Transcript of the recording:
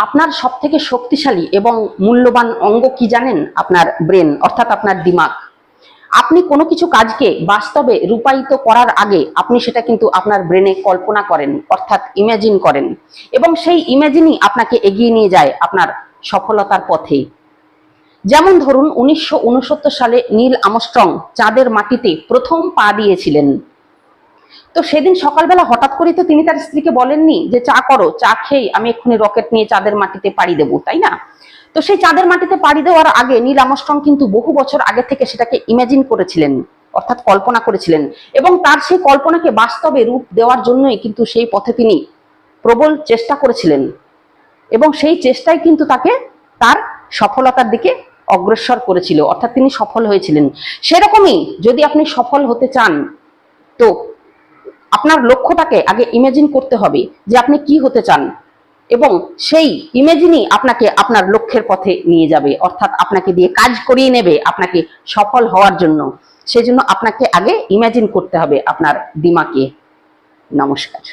আপনার সবথেকে শক্তিশালী এবং মূল্যবান অঙ্গ কি জানেন? আপনার ব্রেন, অর্থাৎ আপনার দিমাগ। আপনি কোনো কিছু কাজকে বাস্তবে রূপায়িত করার আগে আপনি সেটা কিন্তু আপনার ব্রেনে কল্পনা করেন, অর্থাৎ ইমাজিন করেন, এবং সেই ইমাজিনই আপনাকে এগিয়ে নিয়ে যায় আপনার সফলতার পথে। যেমন ধরুন 1969 সালে নীল আর্মস্ট্রং চাঁদের মাটিতে প্রথম পা দিয়েছিলেন। তো সেদিন সকালবেলা হঠাৎ করে তো তিনি তার স্ত্রীকে বলেননি যে চা করো, চা খেয়ে আমি এক্ষুনি রকেট নিয়ে চাঁদের মাটিতে পাড়ি দেবো, তাই না? তো সেই চাঁদের মাটিতে পাড়ি দেওয়ার আগে নীল আর্মস্ট্রং কিন্তু বহু বছর আগে থেকে সেটাকে ইমাজিন করেছিলেন, অর্থাৎ কল্পনা করেছিলেন, এবং তার সেই কল্পনাকে বাস্তবে রূপ দেওয়ার জন্যই কিন্তু সেই পথে তিনি প্রবল চেষ্টা করেছিলেন, এবং সেই চেষ্টাই কিন্তু তাকে তার সফলতার দিকে অগ্রসর করেছিল, অর্থাৎ তিনি সফল হয়েছিলেন। সেরকমই যদি আপনি সফল হতে চান, তো আপনার লক্ষ্যটাকে আগে ইমাজিন করতে হবে যে আপনি কি হতে চান, এবং সেই ইমেজিনই আপনাকে আপনার লক্ষ্যের পথে নিয়ে যাবে, অর্থাৎ আপনাকে দিয়ে কাজ করিয়ে নেবে আপনাকে সফল হওয়ার জন্য। সেই জন্য আপনাকে আগে ইমাজিন করতে হবে আপনার দিমাগে। নমস্কার।